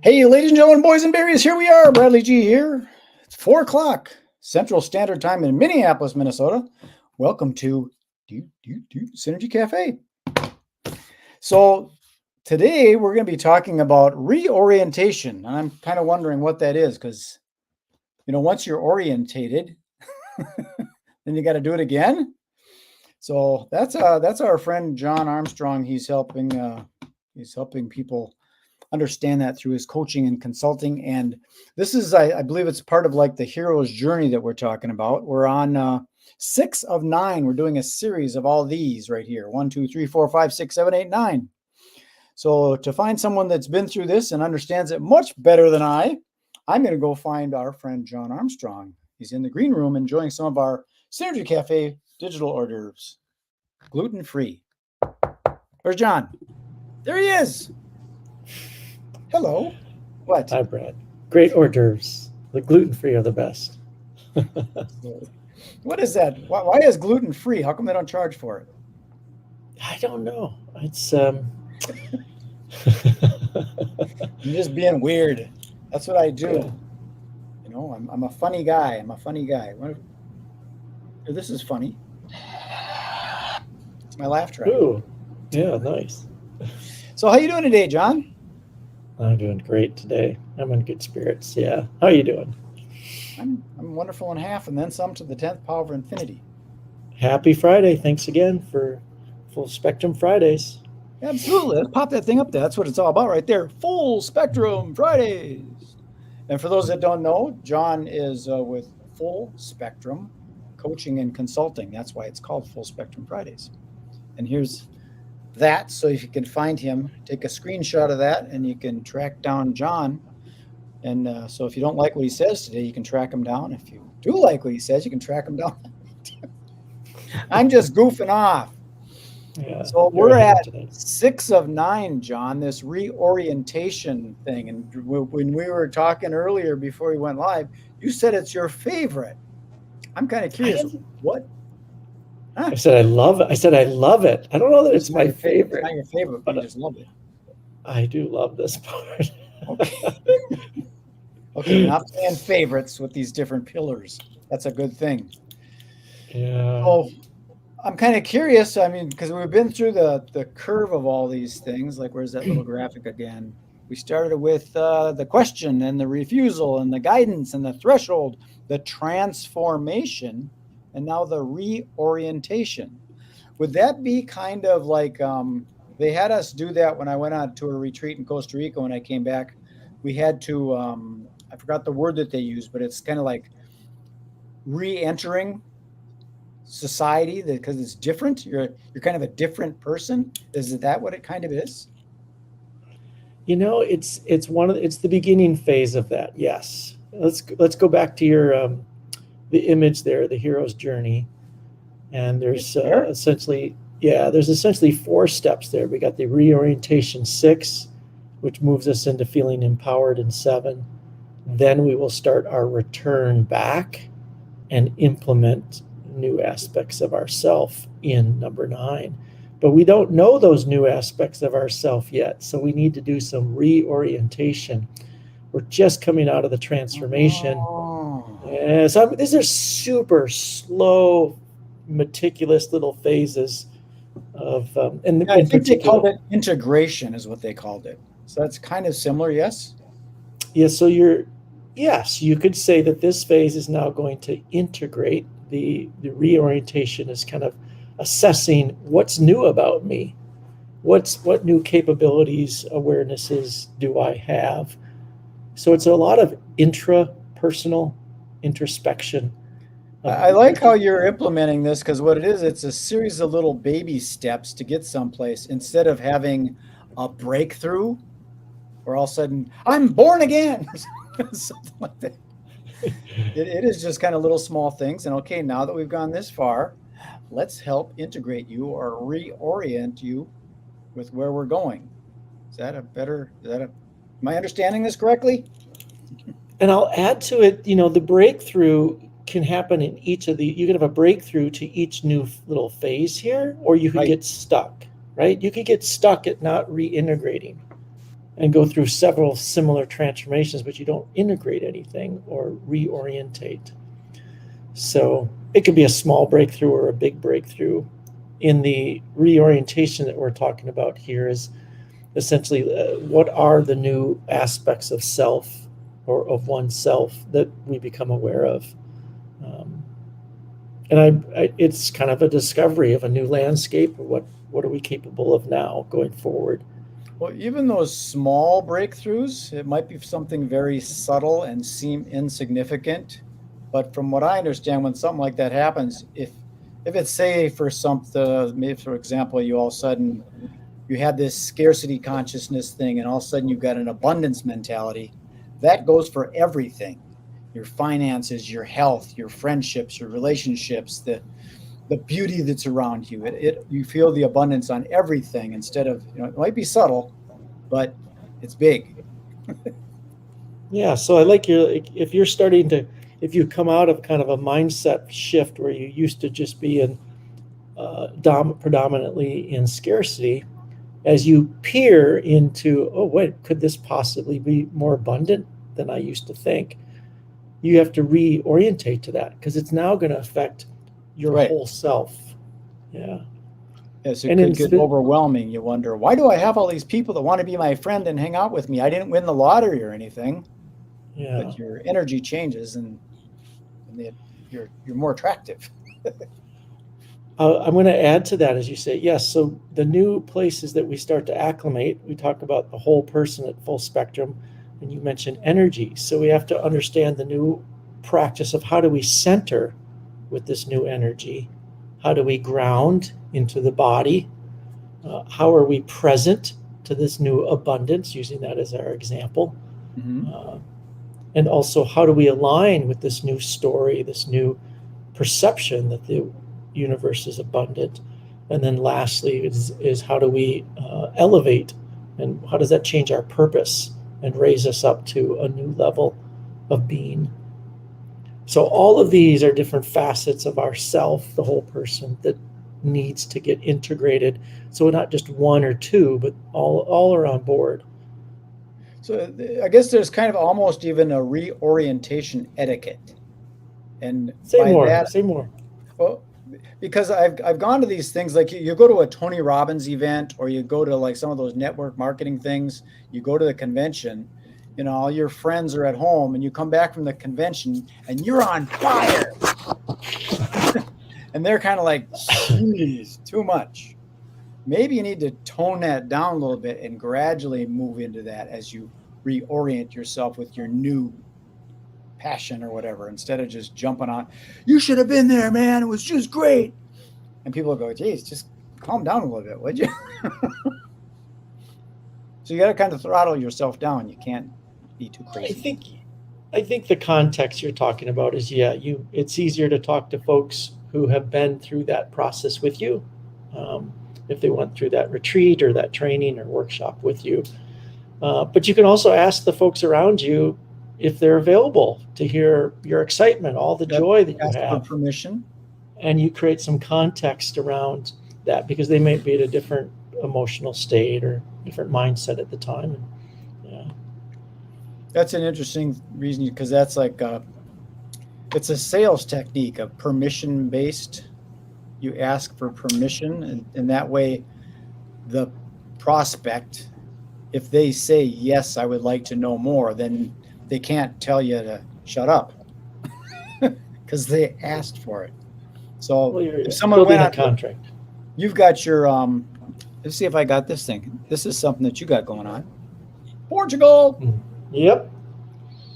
Hey, ladies and gentlemen, boys and berries, here we are. Bradley G here. It's 4 o'clock Central Standard Time in Minneapolis, Minnesota. Welcome to Synergy Cafe. So today we're going to be talking about reorientation. And I'm kind of wondering what that is because, once you're orientated, then you got to do it again. So that's our friend John Armstrong. He's helping people understand that through his coaching and consulting. And this is, I believe it's part of like the hero's journey that we're talking about. We're on 6 of 9. We're doing a series of all these right here. 1, 2, 3, 4, 5, 6, 7, 8, 9. So to find someone that's been through this and understands it much better than I'm going to go find our friend John Armstrong. He's in the green room enjoying some of our Synergy Cafe digital hors d'oeuvres, gluten-free. Where's John? There he is. Hello. What? Hi, Brad. Great hors d'oeuvres. The gluten-free are the best. What is that? Why is gluten-free? How come they don't charge for it? I don't know. It's I'm just being weird. That's what I do. Yeah. I'm a funny guy. This is funny. It's my laugh track. Ooh, yeah, nice. So how you doing today, John? I'm doing great today. I'm in good spirits. Yeah. How are you doing? I'm wonderful in half and then some to the 10th power of infinity. Happy Friday. Thanks again for Full Spectrum Fridays. Absolutely. Let's pop that thing up there. That's what it's all about right there. Full Spectrum Fridays. And for those that don't know, John is with Full Spectrum Coaching and Consulting. That's why it's called Full Spectrum Fridays. And here's that. So if you can find him, take a screenshot of that and you can track down John. And so if you don't like what he says today, you can track him down. If you do like what he says, you can track him down. I'm just goofing off. Yeah, so we're at 6 of 9, John, this reorientation thing. And when we were talking earlier before we went live, you said it's your favorite. I'm kind of curious. What? Huh? I said I love it. I don't know that it's my favorite. It's not your favorite, but you just love it. I do love this part. Okay. Okay, you're not saying favorites with these different pillars. That's a good thing. Yeah. Oh, I'm kind of curious. I mean, because we've been through the curve of all these things. Like, where's that little graphic again? We started with the question and the refusal and the guidance and the threshold, the transformation, and now the reorientation. Would that be kind of like they had us do that when I went on to a retreat in Costa Rica when I came back? We had to, I forgot the word that they used, but it's kind of like re-entering society because it's different. You're kind of a different person. Is that what it kind of is? It's the beginning phase of that. Yes. Let's go back to your the image there, the hero's journey, and there's essentially 4 steps there. We got the reorientation 6, which moves us into feeling empowered in 7. Then we will start our return back and implement new aspects of ourself in number 9. But we don't know those new aspects of ourself yet, so we need to do some reorientation. We're just coming out of the transformation. Yeah, so these are super slow, meticulous little phases of, and I think they called it integration is what they called it. So that's kind of similar, yes? Yes, so yes, you could say that this phase is now going to integrate. The reorientation is kind of assessing what's new about me. What new capabilities, awarenesses do I have? So it's a lot of intrapersonal introspection. I like how you're implementing this because what it is, it's a series of little baby steps to get someplace instead of having a breakthrough or all of a sudden, I'm born again, something like that. It is just kind of little small things. And okay, now that we've gone this far, let's help integrate you or reorient you with where we're going. Am I understanding this correctly? And I'll add to it, the breakthrough can happen in each of you can have a breakthrough to each new little phase here, or you could get stuck, right? You could get stuck at not reintegrating. and go through several similar transformations, but you don't integrate anything or reorientate. So it could be a small breakthrough or a big breakthrough. In the reorientation that we're talking about here is essentially what are the new aspects of self or of oneself that we become aware of. And it's kind of a discovery of a new landscape. What are we capable of now going forward? Well, even those small breakthroughs, it might be something very subtle and seem insignificant. But from what I understand, when something like that happens, if it's, say, for something, maybe for example, you all of a sudden you had this scarcity consciousness thing, and all of a sudden you've got an abundance mentality, that goes for everything. Your finances, your health, your friendships, your relationships, the beauty that's around you. You feel the abundance on everything instead of, it might be subtle, but it's big. Yeah, so I like if you come out of kind of a mindset shift where you used to just be in predominantly in scarcity, as you peer into, oh wait, could this possibly be more abundant than I used to think? You have to reorientate to that because it's now going to affect your whole self. Yeah. Yes, it could get overwhelming. You wonder, why do I have all these people that want to be my friend and hang out with me? I didn't win the lottery or anything. Yeah. But your energy changes and you're more attractive. I'm going to add to that, as you say, yes. So the new places that we start to acclimate, we talk about the whole person at full spectrum, and you mentioned energy. So we have to understand the new practice of how do we center with this new energy? How do we ground into the body? How are we present to this new abundance, using that as our example? Mm-hmm. And also, how do we align with this new story, this new perception that the universe is abundant? And then lastly is how do we elevate, and how does that change our purpose and raise us up to a new level of being? So all of these are different facets of ourself, the whole person, that needs to get integrated. So not just one or two, but all are on board. So I guess there's kind of almost even a reorientation etiquette. And say more. Well, because I've gone to these things, like you go to a Tony Robbins event, or you go to like some of those network marketing things, you go to the convention, all your friends are at home, and you come back from the convention and you're on fire. And they're kind of like, geez, too much. Maybe you need to tone that down a little bit and gradually move into that as you reorient yourself with your new passion or whatever, instead of just jumping on, you should have been there, man, it was just great. And people go, geez, just calm down a little bit, would you? So you got to kind of throttle yourself down. You can't be too crazy. I think the context you're talking about is, it's easier to talk to folks who have been through that process with you, if they went through that retreat or that training or workshop with you. But you can also ask the folks around you if they're available to hear your excitement, all the joy that you have. Ask for permission. And you create some context around that, because they may be at a different emotional state or different mindset at the time. That's an interesting reason, because that's like it's a sales technique of permission based. You ask for permission, and that way the prospect, if they say, yes, I would like to know more, then they can't tell you to shut up because they asked for it. So if someone went on a contract, you've got your let's see if I got this thing. This is something that you got going on. Portugal. Yep.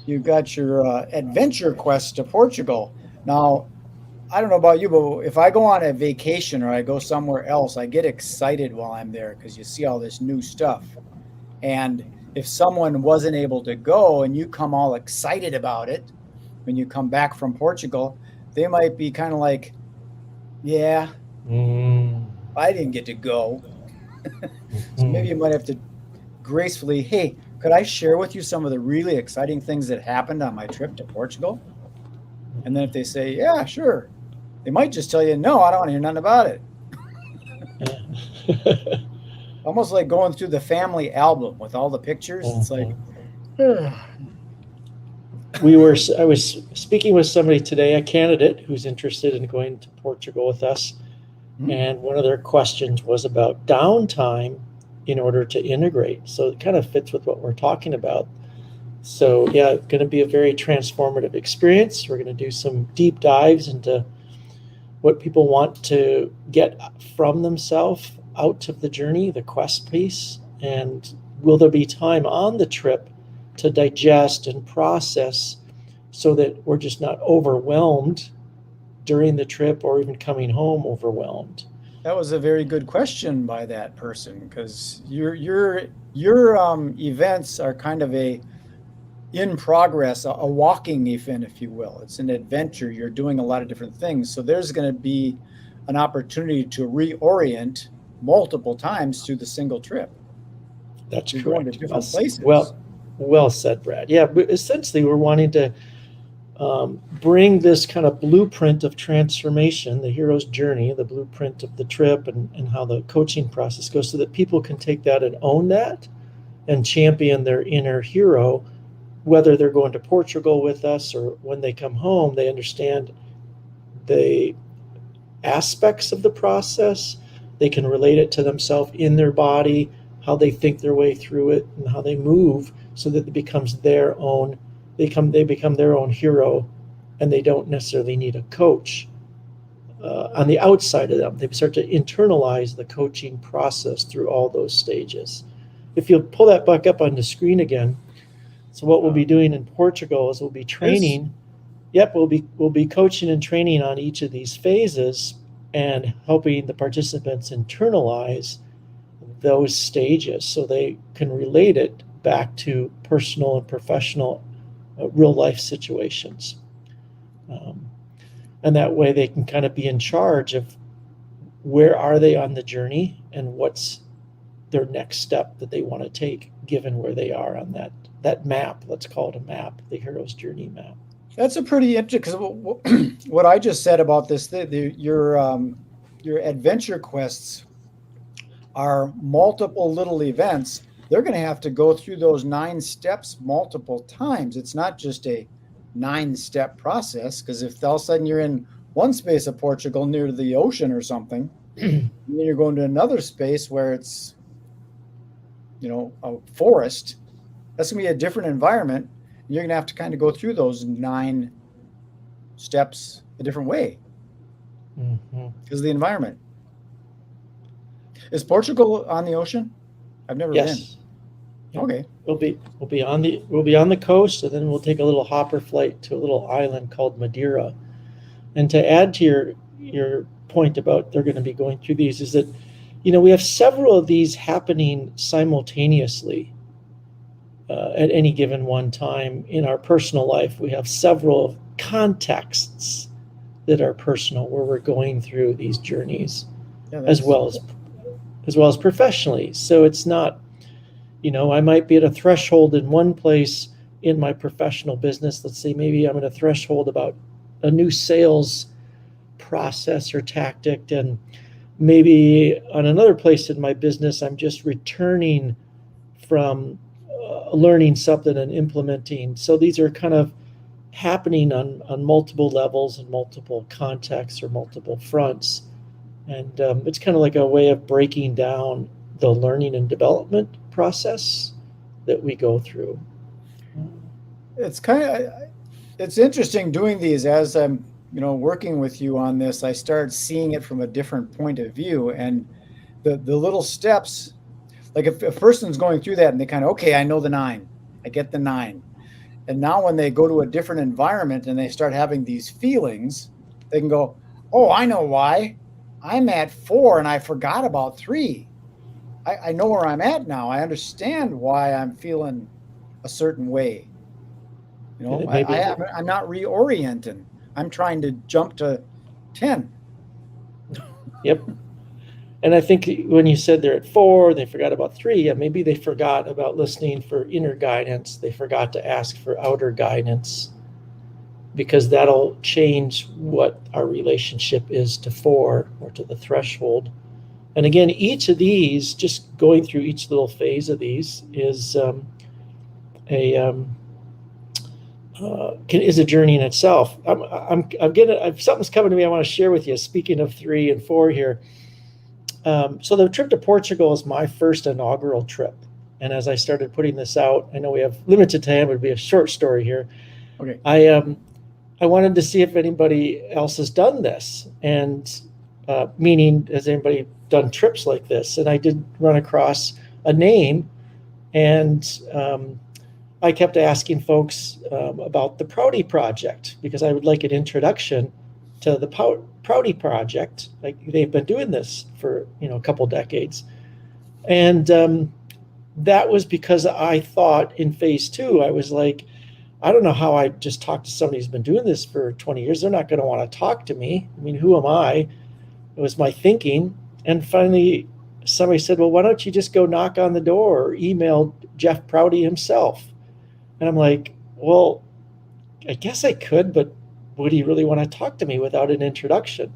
You've got your adventure quest to Portugal. Now, I don't know about you, but if I go on a vacation or I go somewhere else, I get excited while I'm there because you see all this new stuff. And if someone wasn't able to go and you come all excited about it when you come back from Portugal, they might be kind of like, yeah, I didn't get to go. So maybe you might have to gracefully, hey, could I share with you some of the really exciting things that happened on my trip to Portugal? And then if they say, yeah, sure, they might just tell you, no, I don't want to hear nothing about it. almost like going through the family album with all the pictures. It's like, I was speaking with somebody today, a candidate who's interested in going to Portugal with us. And one of their questions was about downtime in order to integrate. So it kind of fits with what we're talking about. So yeah, it's going to be a very transformative experience. We're going to do some deep dives into what people want to get from themselves out of the journey, the quest piece, and will there be time on the trip to digest and process so that we're just not overwhelmed during the trip or even coming home overwhelmed. That was a very good question by that person, because your events are kind of a in progress, a walking event, if you will. It's an adventure. You're doing a lot of different things. So there's going to be an opportunity to reorient multiple times through the single trip. That's You're correct. going to different places. Well said, Brad. Yeah, but essentially we're wanting to bring this kind of blueprint of transformation, the hero's journey, the blueprint of the trip and how the coaching process goes, so that people can take that and own that and champion their inner hero, whether they're going to Portugal with us or when they come home, they understand the aspects of the process. They can relate it to themselves in their body, how they think their way through it and how they move, so that it becomes their own. They become their own hero, and they don't necessarily need a coach on the outside of them. They start to internalize the coaching process through all those stages. If you'll pull that back up on the screen again. So what we'll be doing in Portugal is we'll be training. Yep, we'll be coaching and training on each of these phases and helping the participants internalize those stages so they can relate it back to personal and professional real life situations. And that way they can kind of be in charge of where are they on the journey and what's their next step that they want to take given where they are on that map. Let's call it a map, the hero's journey map. That's a pretty interesting, because what I just said about this, your adventure quests are multiple little events. They're going to have to go through those 9 steps multiple times. It's not just a 9-step process, because if all of a sudden you're in one space of Portugal near the ocean or something, and then you're going to another space where it's, a forest, that's going to be a different environment. You're going to have to kind of go through those 9 steps a different way because of the environment. Is Portugal on the ocean? I've never been. Okay. We'll be on the coast, and then we'll take a little hopper flight to a little island called Madeira. And to add to your point about they're going to be going through these, is that we have several of these happening simultaneously at any given one time in our personal life. We have several contexts that are personal where we're going through these journeys, as well as professionally. So it's not, I might be at a threshold in one place in my professional business. Let's say maybe I'm at a threshold about a new sales process or tactic, and maybe on another place in my business, I'm just returning from learning something and implementing. So these are kind of happening on multiple levels and multiple contexts or multiple fronts. And it's kind of like a way of breaking down the learning and development process that we go through. It's interesting doing these as I'm, working with you on this. I started seeing it from a different point of view, and the little steps. Like if a person's going through that and they kind of, okay, I know the 9, I get the 9. And now when they go to a different environment and they start having these feelings, they can go, oh, I know why. I'm at 4 and I forgot about 3. I know where I'm at now. I understand why I'm feeling a certain way. I'm not reorienting. I'm trying to jump to 10. Yep. And I think when you said they're at 4, they forgot about 3, maybe they forgot about listening for inner guidance. They forgot to ask for outer guidance, because that'll change what our relationship is to 4 or to the threshold. And again, each of these, just going through each little phase of these, is is a journey in itself. Something's coming to me I want to share with you. Speaking of 3 and 4 here. So the trip to Portugal is my first inaugural trip. And as I started putting this out, I know we have limited time, it would be a short story here. Okay. I wanted to see if anybody else has done this, and meaning, has anybody done trips like this? And I did run across a name, and I kept asking folks about the Prouty Project, because I would like an introduction to the Prouty Project. Like, they've been doing this for a couple decades, and that was because I thought in phase 2, I was like, I don't know how I just talked to somebody who's been doing this for 20 years. They're not going to want to talk to me. I mean, who am I? It was my thinking. And finally, somebody said, well, why don't you just go knock on the door or email Jeff Prouty himself? And I'm like, well, I guess I could, but would he really want to talk to me without an introduction?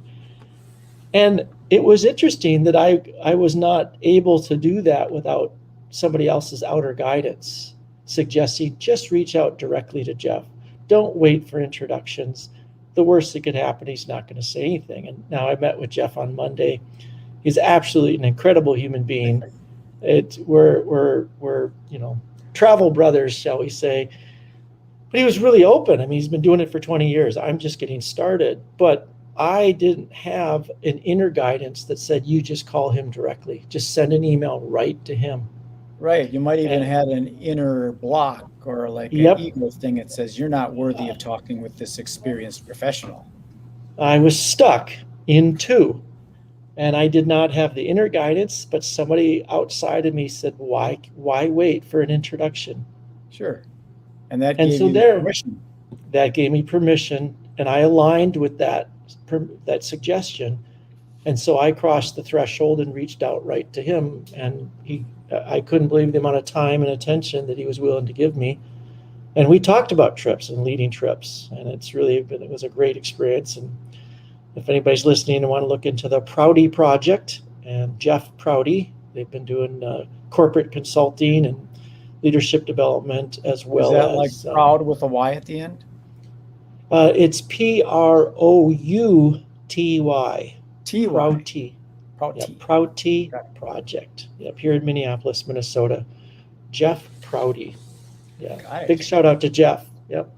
And it was interesting that I was not able to do that without somebody else's outer guidance, suggesting just reach out directly to Jeff. Don't wait for introductions. The worst that could happen, he's not going to say anything. And now I met with Jeff on Monday. He's absolutely an incredible human being. We're travel brothers, shall we say. But he was really open. I mean, he's been doing it for 20 years. I'm just getting started. But I didn't have an inner guidance that said, you just call him directly. Just send an email right to him. Right. You might even have an inner block or like Yep. an ego thing that says you're not worthy of talking with this experienced professional. I was stuck in 2, and I did not have the inner guidance, but somebody outside of me said, why wait for an introduction? Sure. And that gave you permission. That gave me permission, and I aligned with that suggestion. And so I crossed the threshold and reached out right to him, and I couldn't believe the amount of time and attention that he was willing to give me. And we talked about trips and leading trips, and it was a great experience. And if anybody's listening and want to look into the Prouty Project and Jeff Prouty, they've been doing corporate consulting and leadership development as well. Is that like proud with a Y at the end? It's Prouty. Prouty. Prouty Project. Yep, here in Minneapolis, Minnesota. Jeff Prouty. Yeah. Big shout out to Jeff. Yep.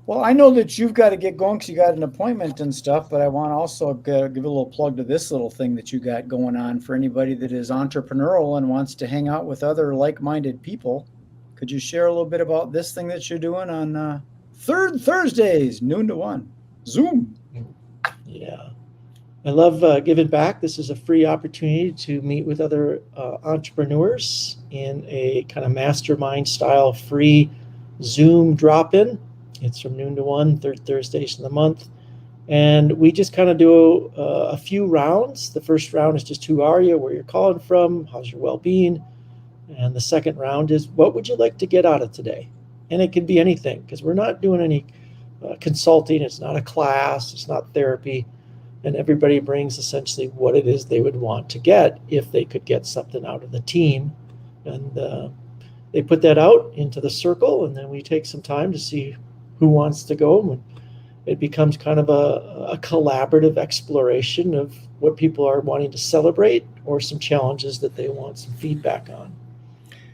Well, I know that you've got to get going because you got an appointment and stuff, but I want to also give a little plug to this little thing that you got going on for anybody that is entrepreneurial and wants to hang out with other like-minded people. Could you share a little bit about this thing that you're doing on third Thursdays, noon to 1? Zoom. Yeah. I love giving back. This is a free opportunity to meet with other entrepreneurs in a kind of mastermind style free Zoom drop-in. It's from noon to 1, third Thursdays in the month. And we just kind of do a few rounds. The first round is just who are you, where you're calling from, how's your well-being. And the second round is what would you like to get out of today? And it can be anything, because we're not doing any consulting. It's not a class. It's not therapy. And everybody brings essentially what it is they would want to get if they could get something out of the team. And they put that out into the circle, and then we take some time to see who wants to go. And it becomes kind of a collaborative exploration of what people are wanting to celebrate or some challenges that they want some feedback on.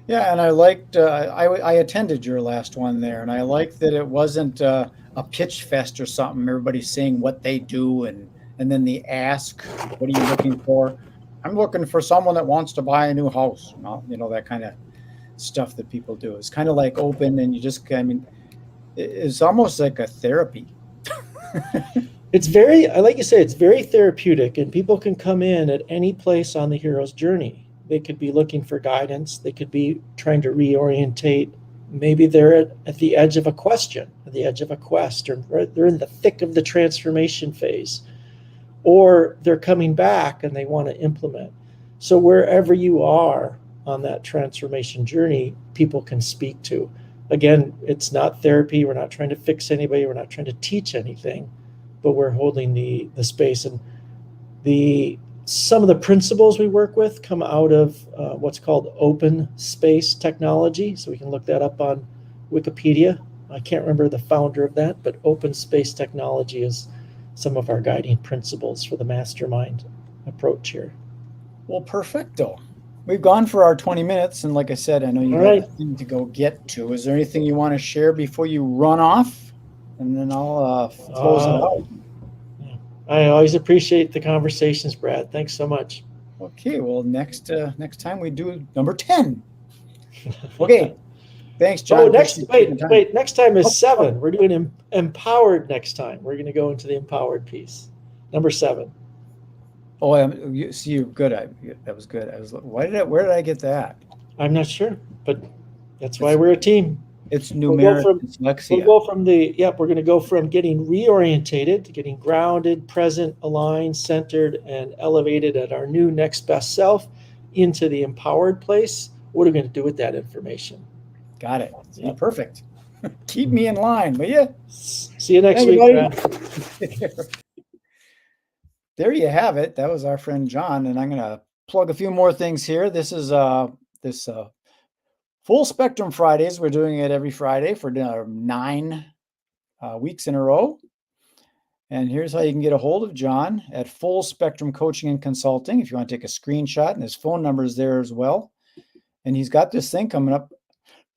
Yeah, and I liked, I attended your last one there, and I liked that it wasn't a pitch fest or something. Everybody's saying what they do, and then they ask, what are you looking for? I'm looking for someone that wants to buy a new house. That kind of stuff that people do. It's kind of like open, and it's almost like a therapy. It's like you say, it's very therapeutic, and people can come in at any place on the hero's journey. They could be looking for guidance. They could be trying to reorientate. Maybe they're at the edge of a question, at the edge of a quest, or they're in the thick of the transformation phase, or they're coming back and they want to implement. So wherever you are on that transformation journey, people can speak to. Again, it's not therapy. We're not trying to fix anybody. We're not trying to teach anything, but we're holding the space. And the some of the principles we work with come out of what's called open space technology. So we can look that up on Wikipedia. I can't remember the founder of that, but open space technology is some of our guiding principles for the mastermind approach here. Well, perfecto. We've gone for our 20 minutes, and like I said, I know you got a thing to go get to. Is there anything you want to share before you run off? And then I'll close it out. I always appreciate the conversations, Brad. Thanks so much. Okay, well, next time we do number 10. Okay, thanks, John. Oh, wait. Next time is 7. We're doing empowered next time. We're going to go into the empowered piece. Number 7. Oh, you're good. That was good. Where did I get that? I'm not sure, but that's why we're a team. It's numeric dyslexia. We're going to go from getting reorientated to getting grounded, present, aligned, centered, and elevated at our new next best self into the empowered place. What are we going to do with that information? Got it. Yep. Perfect. Keep me in line, will you? See you next week, Brad. There you have it. That was our friend John, and I'm going to plug a few more things here. This is this Full Spectrum Fridays. We're doing it every Friday for 9 weeks in a row. And here's how you can get a hold of John at Full Spectrum Coaching and Consulting. If you want to take a screenshot, and his phone number is there as well. And he's got this thing coming up,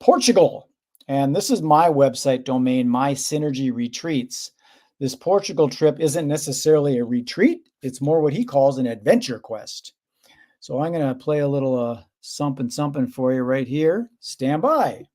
Portugal. And this is my website domain, My Synergy Retreats. This Portugal trip isn't necessarily a retreat. It's more what he calls an adventure quest. So I'm going to play a little something for you right here. Stand by.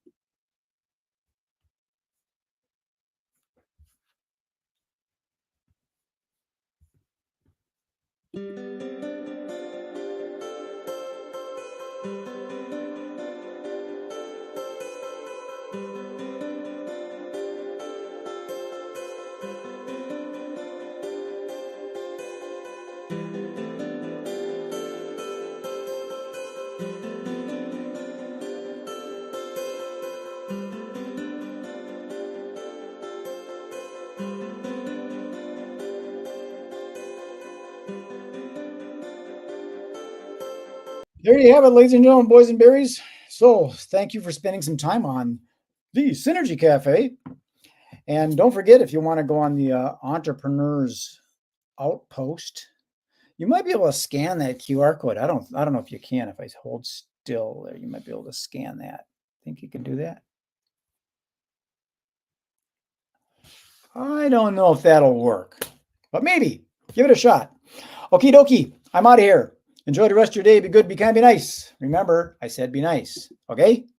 There you have it, ladies and gentlemen, boys and berries. So thank you for spending some time on the Synergy Cafe. And don't forget, if you want to go on the Entrepreneurs Outpost, you might be able to scan that QR code. I don't know if you can. If I hold still there, you might be able to scan that. Think you can do that? I don't know if that'll work, but maybe. Give it a shot. Okie dokie. I'm out of here. Enjoy the rest of your day. Be good, be kind, be nice. Remember, I said be nice. Okay?